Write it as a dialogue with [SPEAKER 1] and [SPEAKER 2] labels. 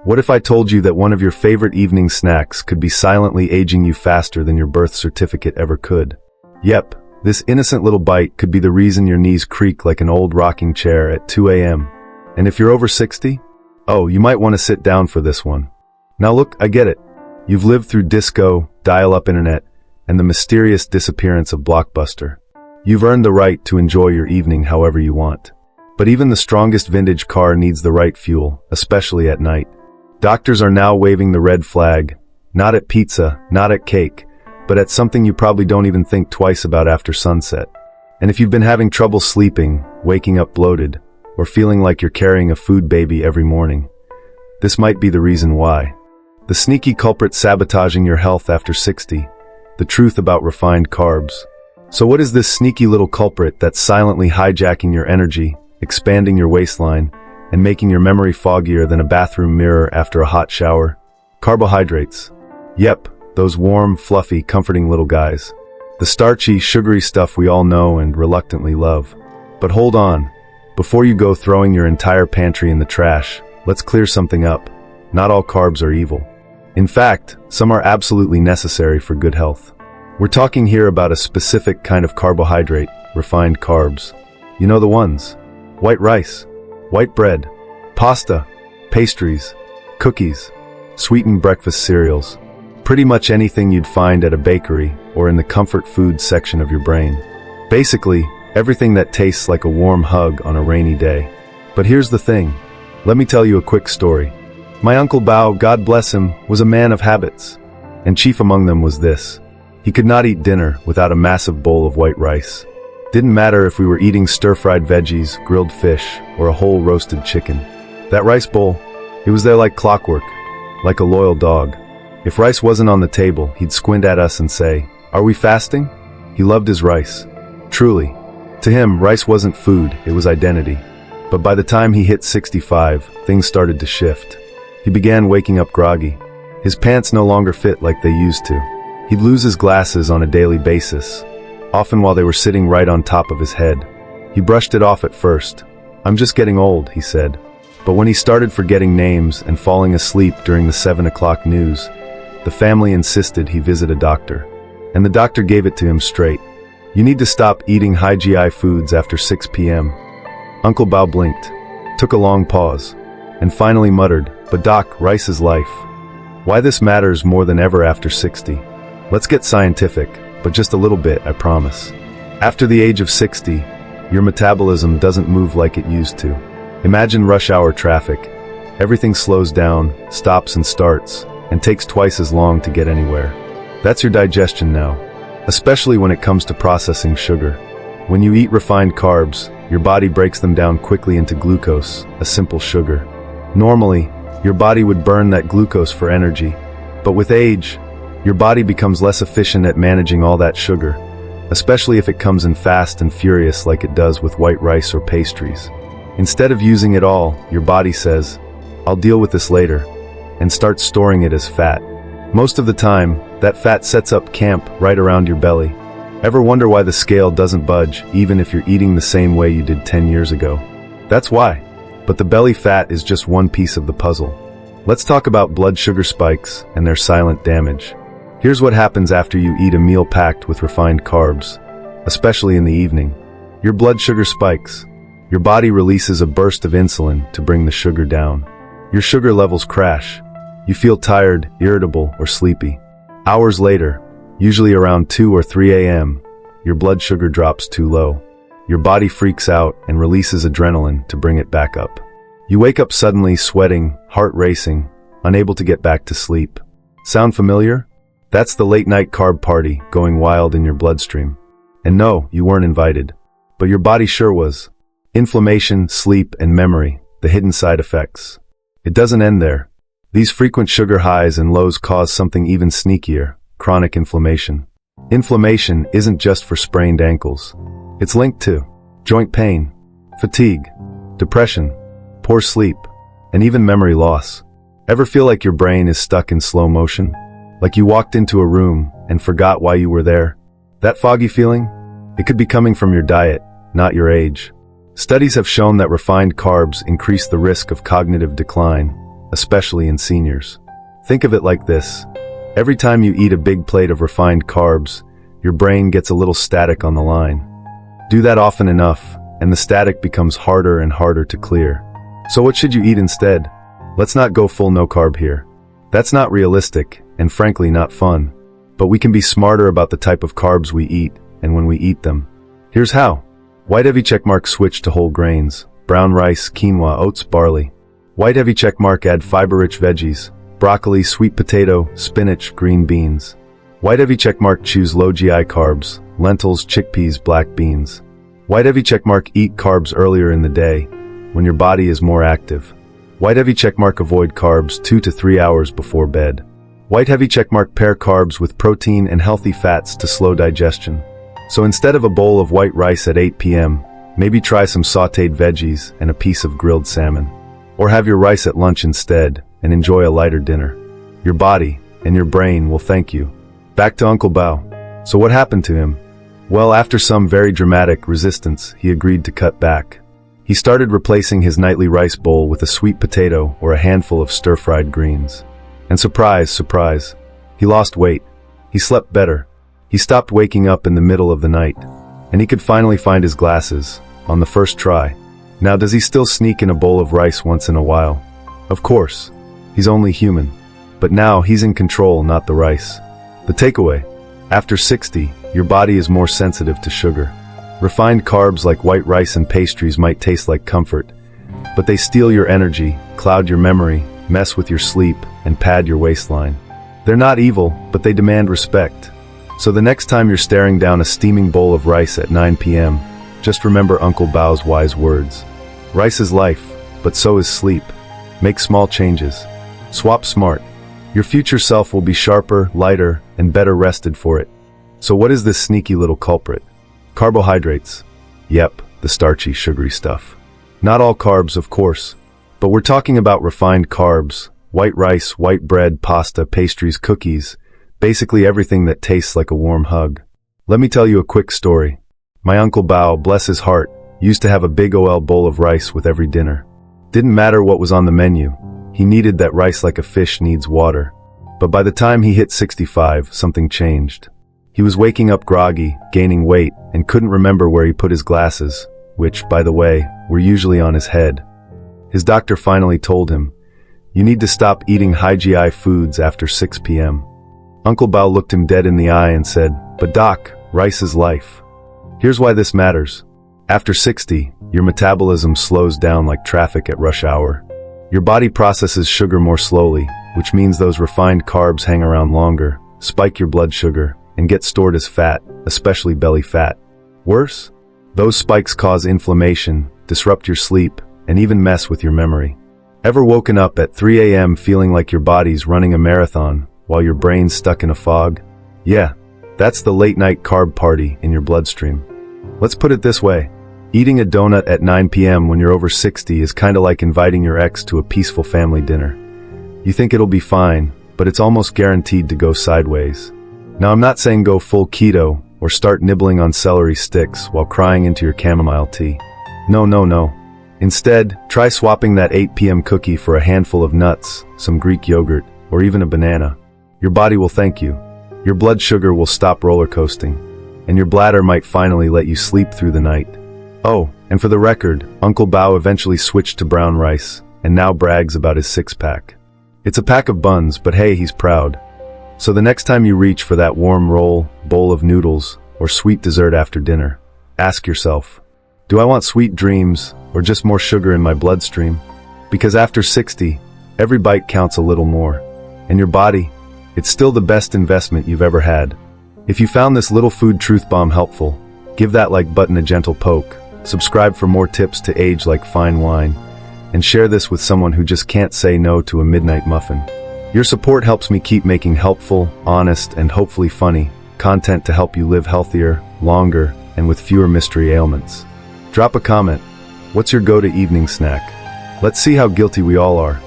[SPEAKER 1] What if I told you that one of your favorite evening snacks could be silently aging you faster than your birth certificate ever could? Yep, this innocent little bite could be the reason your knees creak like an old rocking chair at 2 a.m. And if you're over 60? Oh, you might want to sit down for this one. Now look, I get it. You've lived through disco, dial-up internet, and the mysterious disappearance of Blockbuster. You've earned the right to enjoy your evening however you want. But even the strongest vintage car needs the right fuel, especially at night. Doctors are now waving the red flag, not at pizza, not at cake, but at something you probably don't even think twice about after sunset. And if you've been having trouble sleeping, waking up bloated, or feeling like you're carrying a food baby every morning, this might be the reason why. The sneaky culprit sabotaging your health after 60, the truth about refined carbs. So what is this sneaky little culprit that's silently hijacking your energy, expanding your waistline, and making your memory foggier than a bathroom mirror after a hot shower? Carbohydrates. Yep, those warm, fluffy, comforting little guys. The starchy, sugary stuff we all know and reluctantly love. But hold on. Before you go throwing your entire pantry in the trash, let's clear something up. Not all carbs are evil. In fact, some are absolutely necessary for good health. We're talking here about a specific kind of carbohydrate, refined carbs. You know the ones. White rice, white bread, pasta, pastries, cookies, sweetened breakfast cereals. Pretty much anything you'd find at a bakery or in the comfort food section of your brain. Basically, everything that tastes like a warm hug on a rainy day. But here's the thing. Let me tell you a quick story. My Uncle Bao, God bless him, was a man of habits. And chief among them was this. He could not eat dinner without a massive bowl of white rice. Didn't matter if we were eating stir-fried veggies, grilled fish, or a whole roasted chicken. That rice bowl, it was there like clockwork, like a loyal dog. If rice wasn't on the table, he'd squint at us and say, "Are we fasting?" He loved his rice. Truly. To him, rice wasn't food, it was identity. But by the time he hit 65, things started to shift. He began waking up groggy. His pants no longer fit like they used to. He'd lose his glasses on a daily basis, often while they were sitting right on top of his head. He brushed it off at first. "I'm just getting old," he said. But when he started forgetting names and falling asleep during the 7 o'clock news, the family insisted he visit a doctor. And the doctor gave it to him straight. "You need to stop eating high GI foods after 6 p.m. Uncle Bao blinked, took a long pause, and finally muttered, "But doc, rice is life." Why this matters more than ever after 60. Let's get scientific, but just a little bit, I promise. After the age of 60, your metabolism doesn't move like it used to. Imagine rush hour traffic. Everything slows down, stops and starts, and takes twice as long to get anywhere. That's your digestion now, especially when it comes to processing sugar. When you eat refined carbs, your body breaks them down quickly into glucose, a simple sugar. Normally, your body would burn that glucose for energy, but with age, your body becomes less efficient at managing all that sugar, especially if it comes in fast and furious like it does with white rice or pastries. Instead of using it all, your body says, "I'll deal with this later," and starts storing it as fat. Most of the time, that fat sets up camp right around your belly. Ever wonder why the scale doesn't budge even if you're eating the same way you did 10 years ago? That's why. But the belly fat is just one piece of the puzzle. Let's talk about blood sugar spikes and their silent damage. Here's what happens after you eat a meal packed with refined carbs, especially in the evening. Your blood sugar spikes. Your body releases a burst of insulin to bring the sugar down. Your sugar levels crash. You feel tired, irritable, or sleepy. Hours later, usually around 2 or 3 a.m., your blood sugar drops too low. Your body freaks out and releases adrenaline to bring it back up. You wake up suddenly sweating, heart racing, unable to get back to sleep. Sound familiar? That's the late-night carb party going wild in your bloodstream. And no, you weren't invited. But your body sure was. Inflammation, sleep, and memory, the hidden side effects. It doesn't end there. These frequent sugar highs and lows cause something even sneakier, chronic inflammation. Inflammation isn't just for sprained ankles. It's linked to joint pain, fatigue, depression, poor sleep, and even memory loss. Ever feel like your brain is stuck in slow motion? Like you walked into a room and forgot why you were there? That foggy feeling? It could be coming from your diet, not your age. Studies have shown that refined carbs increase the risk of cognitive decline, especially in seniors. Think of it like this. Every time you eat a big plate of refined carbs, your brain gets a little static on the line. Do that often enough, and the static becomes harder and harder to clear. So what should you eat instead? Let's not go full no carb here. That's not realistic, and frankly not fun. But we can be smarter about the type of carbs we eat, and when we eat them. Here's how. White heavy checkmark switch to whole grains. Brown rice, quinoa, oats, barley. White heavy checkmark add fiber-rich veggies. Broccoli, sweet potato, spinach, green beans. White heavy checkmark choose low GI carbs. Lentils, chickpeas, black beans. White heavy checkmark eat carbs earlier in the day, when your body is more active. White heavy checkmark avoid carbs 2 to 3 hours before bed. White heavy checkmark pair carbs with protein and healthy fats to slow digestion. So instead of a bowl of white rice at 8 p.m., maybe try some sautéed veggies and a piece of grilled salmon. Or have your rice at lunch instead and enjoy a lighter dinner. Your body and your brain will thank you. Back to Uncle Bao. So what happened to him? Well, after some very dramatic resistance, he agreed to cut back. He started replacing his nightly rice bowl with a sweet potato or a handful of stir-fried greens. And surprise, surprise, he lost weight. He slept better. He stopped waking up in the middle of the night. And he could finally find his glasses, on the first try. Now, does he still sneak in a bowl of rice once in a while? Of course. He's only human. But now he's in control, not the rice. The takeaway. After 60, your body is more sensitive to sugar. Refined carbs like white rice and pastries might taste like comfort, but they steal your energy, cloud your memory, mess with your sleep, and pad your waistline. They're not evil, but they demand respect. So the next time you're staring down a steaming bowl of rice at 9 p.m., just remember Uncle Bao's wise words. Rice is life, but so is sleep. Make small changes. Swap smart. Your future self will be sharper, lighter, and better rested for it. So what is this sneaky little culprit? Carbohydrates. Yep, the starchy, sugary stuff. Not all carbs, of course. But we're talking about refined carbs, white rice, white bread, pasta, pastries, cookies, basically everything that tastes like a warm hug. Let me tell you a quick story. My Uncle Bao, bless his heart, used to have a big OL bowl of rice with every dinner. Didn't matter what was on the menu. He needed that rice like a fish needs water. But by the time he hit 65, something changed. He was waking up groggy, gaining weight, and couldn't remember where he put his glasses, which, by the way, were usually on his head. His doctor finally told him, "You need to stop eating high GI foods after 6 p.m. Uncle Bao looked him dead in the eye and said, "But doc, rice is life." Here's why this matters. After 60, your metabolism slows down like traffic at rush hour. Your body processes sugar more slowly, which means those refined carbs hang around longer, spike your blood sugar, and get stored as fat, especially belly fat. Worse, those spikes cause inflammation, disrupt your sleep, and even mess with your memory. Ever woken up at 3 a.m. feeling like your body's running a marathon while your brain's stuck in a fog? Yeah, that's the late-night carb party in your bloodstream. Let's put it this way. Eating a donut at 9 p.m. when you're over 60 is kinda like inviting your ex to a peaceful family dinner. You think it'll be fine, but it's almost guaranteed to go sideways. Now, I'm not saying go full keto or start nibbling on celery sticks while crying into your chamomile tea. No. Instead, try swapping that 8 p.m. cookie for a handful of nuts, some Greek yogurt, or even a banana. Your body will thank you. Your blood sugar will stop roller coasting, and your bladder might finally let you sleep through the night. Oh, and for the record, Uncle Bao eventually switched to brown rice, and now brags about his six-pack. It's a pack of buns, but hey, he's proud. So the next time you reach for that warm roll, bowl of noodles, or sweet dessert after dinner, ask yourself, do I want sweet dreams, or just more sugar in my bloodstream? Because after 60, every bite counts a little more. And your body, it's still the best investment you've ever had. If you found this little food truth bomb helpful, give that like button a gentle poke, subscribe for more tips to age like fine wine, and share this with someone who just can't say no to a midnight muffin. Your support helps me keep making helpful, honest, and hopefully funny content to help you live healthier, longer, and with fewer mystery ailments. Drop a comment. What's your go-to evening snack? Let's see how guilty we all are.